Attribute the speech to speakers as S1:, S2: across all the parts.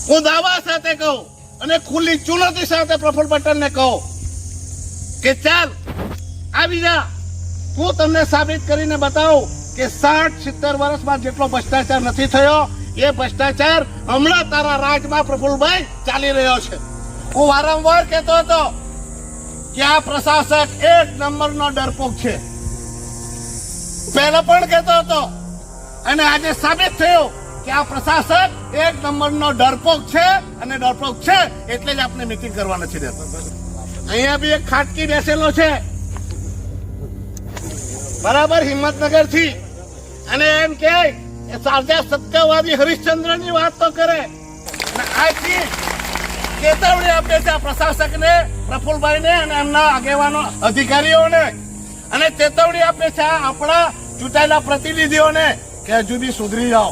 S1: હું દાવા સાથે કહું અને ખુલ્લી ચુનૌતી સાથે પ્રફુલ્લ પટેલને કહું કે ચાલ આવી જા, હું તમને સાબિત કરીને બતાવું કે 60-70 વર્ષમાં જેટલો ભ્રષ્ટાચાર નથી થયો એ ભ્રષ્ટાચાર હમણાં તારા રાજમાં પ્રફુલ્લભાઈ ચાલી રહ્યો છે. હું વારંવાર કહેતો હતો કે આ પ્રશાસક 1 નંબરનો ડરપોક છે. પહેલા પણ કહેતો હતો અને આજે સાબિત થયું કે આ પ્રશાસક 1 નંબરનો ડરપોક છે અને ડરપોક છે એટલે જ આપણે મીટિંગ કરવા નથી દેતો. અહીંયા બી એક ખાટકી બેસેલો છે બરાબર હિંમતનગર થી, અને એમ કે સાજા સત્યવાદી હરિશ્ચંદ્રની વાત તો કરે. આજથી ચેતવણી આપે છે પ્રશાસકને, પ્રફુલ્લભાઈને અને એમના આગેવાનો અધિકારીઓને, અને ચેતવણી આપે છે આપણા ચૂંટાયેલા પ્રતિનિધિઓને કે હજુ બી સુધરી જાઓ.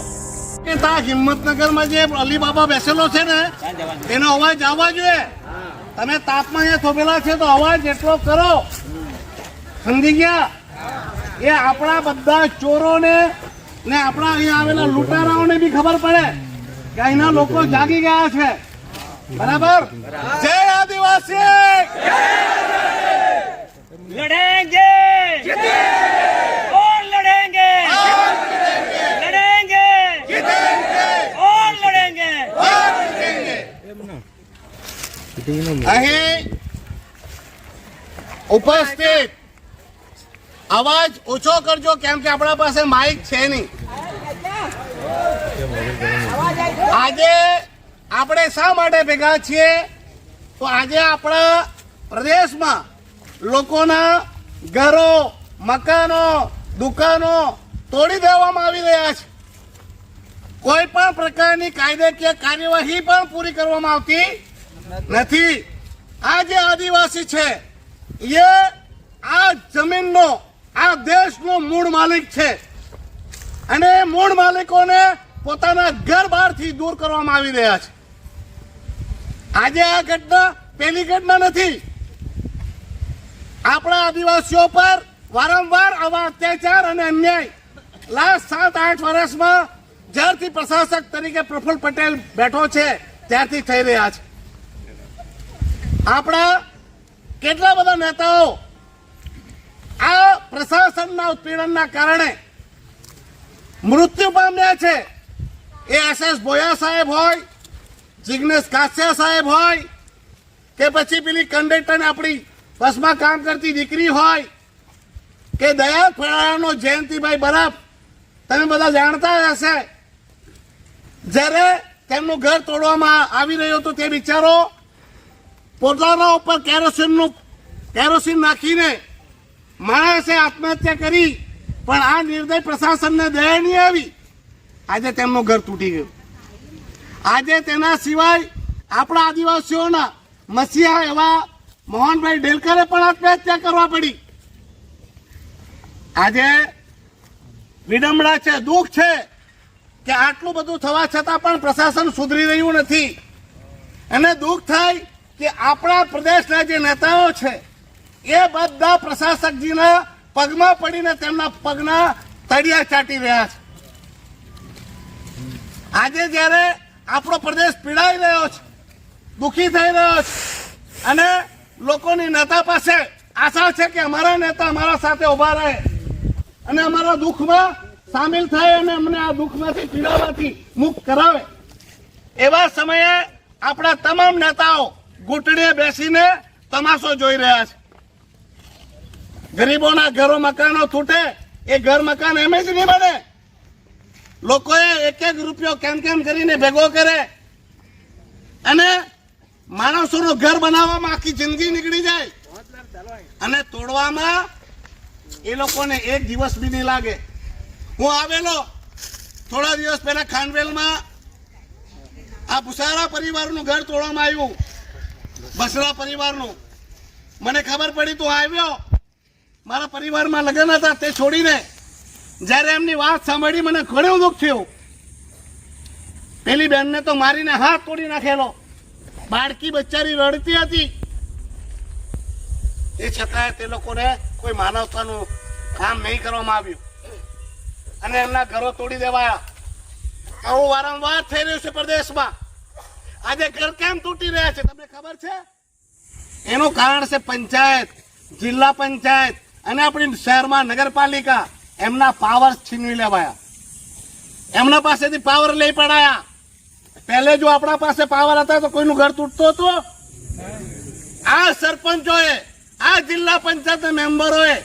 S1: કે ત્યાં હિંમતનગરમાં જે અલીબાબા બેસેલો છે ને એનો અવાજ આવવા જોઈએ. તમે તાપમાં અહીંયા થોભેલા છે તો અવાજ એટલો કરો, સમજી ગયા? એ આપણા બધા ચોરોને ને આપણા અહીંયા આવેલા લૂંટારાઓને બી ખબર પડે કે અહીંના લોકો જાગી ગયા છે. બરાબર? જય આદિવાસી!
S2: लड़ेंगे और लड़ेंगे, लड़ेंगे और लड़ेंगे.
S1: અહીં ઉપસ્થિત અવાજ ઓછો કરજો કેમ કે આપણા પાસે માઇક છે નહીં. આજે આપણે શા માટે ભેગા છીએ? તો આજે આપણા પ્રદેશમાં લોકોના ઘરો, મકાનો, દુકાનો તોડી દેવામાં આવી રહ્યા છે. કોઈ પણ પ્રકારની કાયદાકીય કાર્યવાહી પણ પૂરી કરવામાં આવતી નથી. આ જે આદિવાસી છે એ આ જમીનનો, આ દેશનો મૂળ માલિક છે, અને મૂળ માલિકોને પોતાના ઘર બહારથી દૂર કરવામાં આવી રહ્યા છે. આજે આ ઘટના પહેલી ઘટના નથી. આપણા આદિવાસીઓ પર વારંવાર આવા અત્યાચાર અને અન્યાય લાસ્ટ 7-8 વર્ષમાં જ્યારથી પ્રશાસક તરીકે પ્રફુલ્લ પટેલ બેઠો છે ત્યારથી થઈ રહ્યા છે. આપણા કેટલા બધા નેતાઓ આ પ્રશાસનના ઉત્પીડનના કારણે મૃત્યુ પામ્યા છે. એ SS ભોયા સાહેબ હોય, જિગ્નેશ કાછિયા સાહેબ હોય, કે પછી પેલી કંડક્ટરને આપણી બસમાં કામ કરતી દીકરી હોય, કે દયાલ ફળાનો જયંતિભાઈ બરાફ, તમે બધા જાણતા હશે. જ્યારે તેમનું ઘર તોડવામાં આવી રહ્યું હતું તે બિચારો પોતાના ઉપર કેરોસીન નાખીને માણસે આત્મહત્યા કરી, પણ આ નિર્દય પ્રશાસનને દયા નહીં આવી. આજે તેમનું ઘર તૂટી ગયું. આજે તેના સિવાય આપણા આદિવાસીઓના મસીહા એવા મોહનભાઈ ડેલકરે પણ આત્મહત્યા કરવા પડી. આજે વિડંબણા છે, દુઃખ છે કે આટલું બધું થવા છતાં પણ પ્રશાસન સુધરી રહ્યું નથી. અને દુઃખ થાય કે આપણા પ્રદેશના જે નેતાઓ છે એ બધા પ્રશાસકજીના પગમાં પડીને તેમના પગના તળિયા ચાટી રહ્યા છે. આજે જ્યારે આપણો પ્રદેશ પીડાઈ રહ્યો છે, દુઃખી થઈ રહ્યો છે, અને લોકોની નેતા પાસે આશા છે કે અમારા નેતા અમારા સાથે ઉભા રહે અને અમારા દુઃખમાં સામેલ થાય અને અમને આ દુઃખમાંથી, પીડામાંથી મુક્ત કરાવે. એવા સમયે આપણા તમામ નેતાઓ ઘૂંટણીએ બેસીને તમાશો જોઈ રહ્યા છે. ગરીબોના ઘરો, મકાનો તૂટે, એ ઘર મકાન એમ જ નહીં બને. લોકોએ 1-1 રૂપિયો કેમ કરીને ભેગો કરે અને માણસોનું ઘર બનાવવામાં આખી જિંદગી નીકળી જાય, અને તોડવામાં એ લોકોને 1 દિવસ બી નહીં લાગે. હું આવેલો થોડા દિવસ પહેલા ખાનવેલમાં, આ ભુસારા પરિવારનું ઘર તોડવામાં આવ્યું, બસરા પરિવારનું. મને ખબર પડી તો આવ્યો. મારા પરિવારમાં લગ્ન હતા તે છોડીને જ્યારે એમની વાત સાંભળી મને ઘણું દુઃખ થયું. પેલી બેનને તો મારીને હાથ તોડી નાખેલો, બાળકી બચ્ચારી રડતી હતી. એ છતાંય તે લોકોને કોઈ માનવતાનું કામ નહીં કરવામાં આવ્યું અને એમના ઘરો તોડી દેવાયા. આવું વારંવાર થઈ રહ્યું છે પ્રદેશમાં. આજે ઘર કેમ તૂટી રહ્યા છે તમને ખબર છે? એનું કારણ છે પંચાયત, જિલ્લા પંચાયત અને આપણી શહેરમાં નગરપાલિકા. એમના પાવર છીનવી લેવાયા, એમના પાસેથી પાવર લઈ પડાયા. પહેલે જો આપણા પાસે પાવર હતા તો કોઈનું ઘર તૂટતું હતું? આ સરપંચોએ, આ જિલ્લા પંચાયતના મેમ્બરોએ,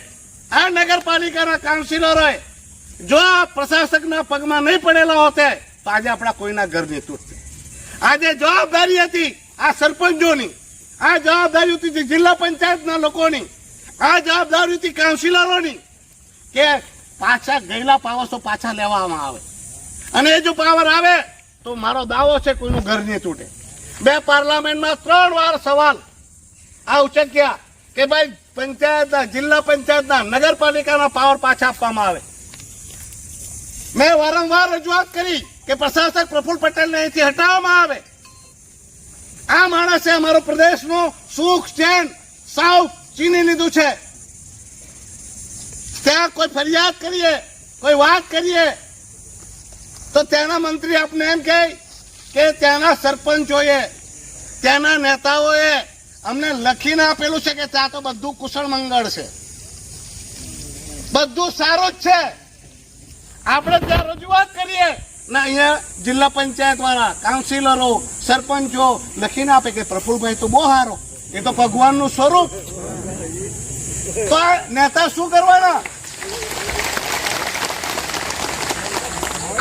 S1: આ નગરપાલિકાના કાઉન્સિલરોએ જો આ પ્રશાસકના પગમાં નહીં પડેલા હોતે તો આજે આપણા કોઈના ઘર નહીં તૂટતે. આજે જવાબદારી હતી આ સરપંચોની, આ જવાબદારી હતી જિલ્લા પંચાયતના લોકોની, આ જવાબદારી હતી કાઉન્સિલરોની કે પાછા ગયેલા પાવરો પાછા લેવામાં આવે. અને એ જો પાવર આવે તો મારો દાવો છે કોઈનું ઘર નહીં તૂટે. બે પાર્લામેન્ટમાં 3 વાર સવાલ આ ઉચક્યા કે ભાઈ પંચાયતના, જિલ્લા પંચાયતના, નગરપાલિકાના પાવર પાછા આપવામાં આવે. મેં વારંવાર રજૂઆત કરી કે પ્રશાસક પ્રફુલ્લ પટેલને અહીંથી હટાવવામાં આવે. આ માણસે અમારો પ્રદેશનું સુખ ચેન સાવ ચીની લીધું છે. ત્યાં કોઈ ફરિયાદ કરીએ, કોઈ વાત કરીએ તો ત્યાંના મંત્રી આપને એમ કહે કે ત્યાંના સરપંચોએ, ત્યાંના નેતાઓએ અમને લખીને આપેલું છે કે ત્યાં તો બધું કુશળ મંગળ છે, બધું સારું જ છે. આપણે ત્યાં રજૂઆત કરીએ ને અહીંયા જિલ્લા પંચાયત વાળા, કાઉન્સિલરો, સરપંચો લખીને આપે કે પ્રફુલ્લભાઈ તો બહુ સારો, એ તો ભગવાનનું સ્વરૂપ. તો આ નેતા શું કરવાના?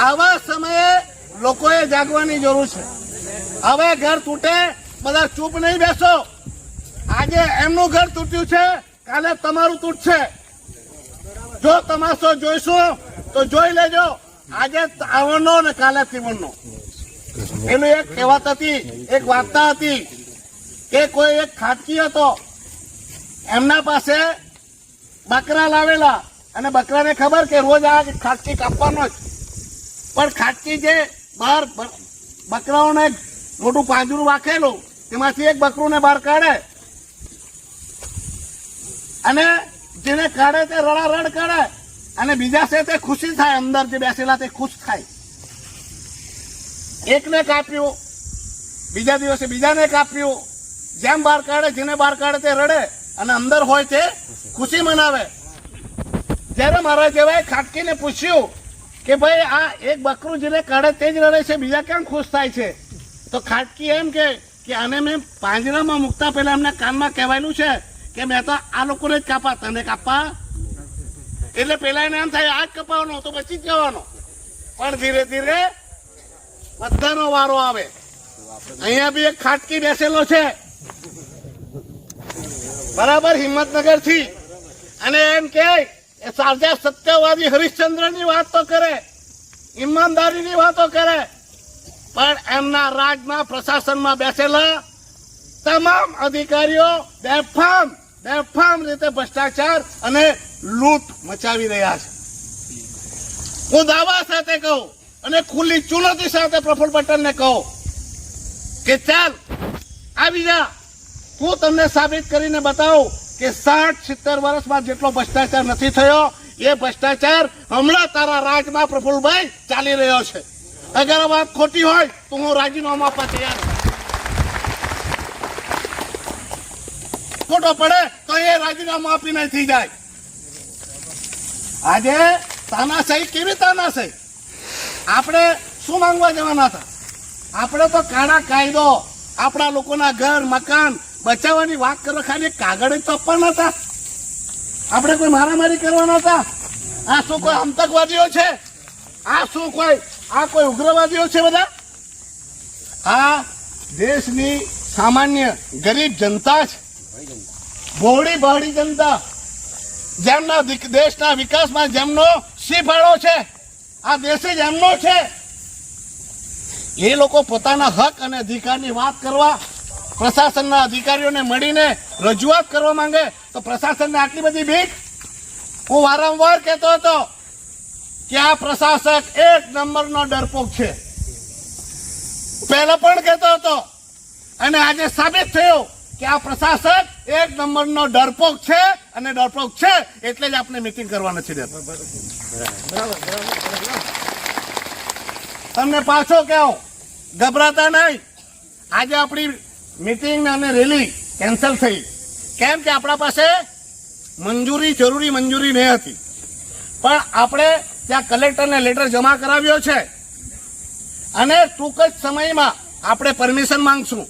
S1: આવા સમયે લોકોએ જાગવાની જરૂર છે. હવે ઘર તૂટે બધા ચૂપ નહીં બેસો. આજે એમનું ઘર તૂટ્યું છે, કાલે તમારું તૂટશે. જો તમાશો જોઈશું તો જોઈ લેજો. આજે આવણનો ને કાલે તીવણનો. એનું એક કહેવત હતી, એક વાર્તા હતી કે કોઈ એક ખાટકી હતો, એમના પાસે બકરા લાવેલા અને બકરાને ખબર કે રોજ આ ખાટકી કાપવાનો જ. પણ ખાટકી જે બહાર બકરાઓને મોટું પાંજરું રાખેલું તેમાંથી એક બકરું બહાર કાઢે અને જેને કાઢે તે રડારડ કાઢે અને બીજા છે તે ખુશી થાય, અંદર જે બેસેલા તે ખુશ થાય. એકને કાપ્યું, બીજા દિવસે બીજાને કાપ્યું. જેમ બહાર કાઢે, જેને બહાર કાઢે તે રડે અને અંદર હોય તે ખુશી મનાવે. જ્યારે મારા જેવાએ ખાટકીને પૂછ્યું કે ભાઈ આ એક બકરું જેને કાઢે તે જ રડે છે, બીજા કેમ ખુશ થાય છે? તો ખાટકી એમ કે આને મેં પાંજરામાં મૂકતા પહેલા એમને કાનમાં કહેવાયેલું છે કે મેં તો આ લોકોને જ કાપા, તને કાપા. એટલે પેલા એને એમ થાય આ જ કપાવવાનો તો બચી જ જવાનો. પણ ધીરે ધીરે બધાનો વારો આવે. અહીંયા બી એક ખાટકી બેસેલો છે બરાબર હિંમતનગર થી, અને એમ કે સાજા સત્યવાદી હરિશ્ચંદ્રની વાત તો કરે, ઈમાનદારીની વાતો કરે, પણ એમના રાજમાં પ્રશાસનમાં બેસેલા તમામ અધિકારીઓ બેફામ રીતે ભ્રષ્ટાચાર અને લૂંટ મચાવી રહ્યા છે. હું દાવા સાથે કહું અને ખુલ્લી ચુનૌતી સાથે પ્રફુલ્લ પટેલને કહું કે ચાલ આવી જા, હું તમને સાબિત કરીને બતાવું કે 60-70 વર્ષમાં જેટલો ભ્રષ્ટાચાર નથી થયો એ ભ્રષ્ટાચાર હમણાં તારા રાજમાં પ્રફુલ્લભાઈ ચાલી રહ્યો છે. અગર આ વાત ખોટી હોય તો હું રાજીનામું આપવા તૈયાર છું. ખોટો પડે તો એ રાજીનામું આપીને થઈ જાય. આજે તાનાશાહી કેવી તાનાશાહી? આપણે શું માંગવા જવાના હતા? આપણે તો કાળા કાયદો, આપણા લોકોના ઘર મકાન બચાવવાની વાત કરો, ખાલી કાગળ જ તો આપવાના હતા. આપણે કોઈ મારામારી કરવાના હતા? આ શું કોઈ આતંકવાદીઓ છે? આ કોઈ ઉગ્રવાદીઓ છે? બધા આ દેશની સામાન્ય ગરીબ જનતા છે, ભોળી બહોળી જનતા, જેમના દેશના વિકાસમાં જેમનો સિંહ ફાળો છે, આ દેશ જ એમનો છે. એ લોકો પોતાના હક અને અધિકારની વાત કરવા પ્રશાસનના અધિકારીઓને મળીને રજૂઆત કરવા માંગે તો પ્રશાસનને આટલી બધી બીક? હું વારંવાર કહેતો હતો કે આ પ્રશાસક 1 નંબરનો ડરપોક છે. પહેલા પણ કહેતો હતો અને આજે સાબિત થયું કે આ પ્રશાસક 1 નંબરનો ડરપોક છે, અને ડરપોક છે એટલે જ આપણે મીટિંગ કરવા નથી દેતા. તમને પાછો કહું, ગભરાતા નહીં. આજે આપણી મીટિંગ અને રેલી કેન્સલ થઈ, કેમ કે આપણા પાસે જરૂરી મંજૂરી નહીં હતી. પણ આપણે ત્યાં કલેક્ટરને લેટર જમા કરાવ્યો છે અને ટૂંક જ સમયમાં આપણે પરમિશન માંગશું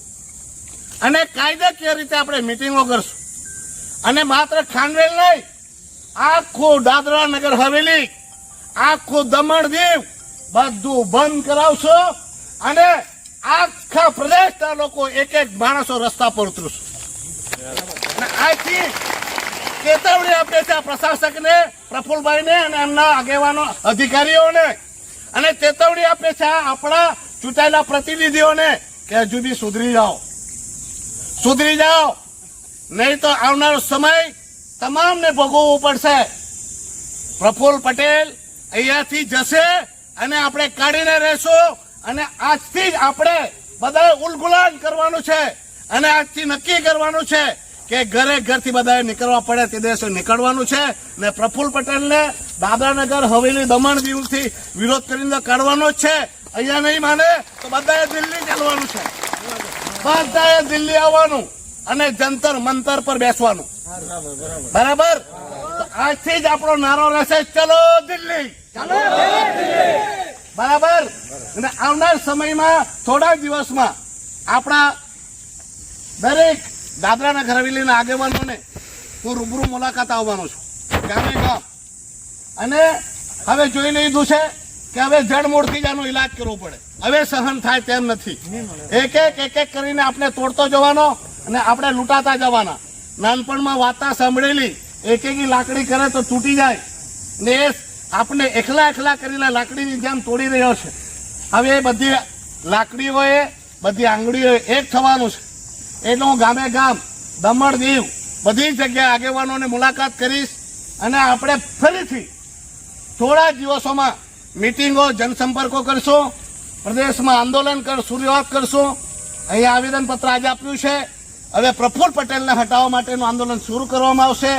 S1: અને કાયદાકીય રીતે આપણે મિટિંગો કરશું. અને માત્ર ખાનવેલ નહીં, આખું દાદરા નગર હવેલી, આખું દમણ દીવ બધું બંધ કરાવશો અને આખા પ્રદેશના લોકો એક એક માણસો રસ્તા પર ઉતરશે. અને આજથી ચેતવણી આપે છે પ્રશાસકને, પ્રફુલભાઈને અને એમના આગેવાનો અધિકારીઓને, અને ચેતવણી આપે છે આપણા ચૂંટાયેલા પ્રતિનિધિઓને કે હજુ બી સુધરી જાઓ, નહીં તો આવનારો સમય તમામને ભોગવવું પડશે. પ્રફુલ્લ પટેલ અહીંયાથી જશે અને આપણે કાઢીને રહેશું અને આજથી જ આપણે બધાએ ઉલગુલાન કરવાનું છે અને આજથી નક્કી કરવાનું છે કે ઘરથી બધાએ નીકળવા પડે તે દિવસે નીકળવાનું છે. ને પ્રફુલ્લ પટેલને દાદરાનગર હવેલી દમણ દીવથી વિરોધ કરીને કાઢવાનો જ છે. અહીંયા નહીં માને તો બધાએ દિલ્હી ચાલવાનું છે, બધાએ દિલ્હી આવવાનું અને જંતર મંતર પર બેસવાનું. બરાબર? તો આજથી જ આપણો નારો રહેશે, ચલો દિલ્હી, બરાબર. અને આવનાર સમયમાં થોડા દિવસમાં આપણા દરેક દાદરાનગર હવેલીના આગેવાનોને હું રૂબરૂ મુલાકાત આવવાનો છું, ગામે ગામ. અને હવે જોઈ લીધું છે કે હવે જડમૂળથી જ આનો ઇલાજ કરવો પડે, હવે સહન થાય તેમ નથી. એક એક કરીને આપણે તોડતો જવાનો અને આપણે લૂંટાતા જવાના. નાનપણમાં વાર્તા સાંભળેલી, એક લાકડી કરે તો તૂટી જાય ને એ આપણે એકલા કરીને લાકડીની જેમ તોડી રહ્યો છે. હવે એ બધી લાકડીઓએ, બધી આંગળીઓએ એક થવાનું છે. એટલે હું ગામે ગામ, દમણ દીવ બધી જગ્યાએ આગેવાનોની મુલાકાત કરીશ અને આપણે ફરીથી થોડા દિવસોમાં મિટિંગો, જનસંપર્કો કરશું, પ્રદેશમાં આંદોલન શરૂઆત કરશું. અહીંયા આવેદનપત્ર આજે આપ્યું છે. હવે પ્રફુલ્લ પટેલને હટાવવા માટેનું આંદોલન શરૂ કરવામાં આવશે.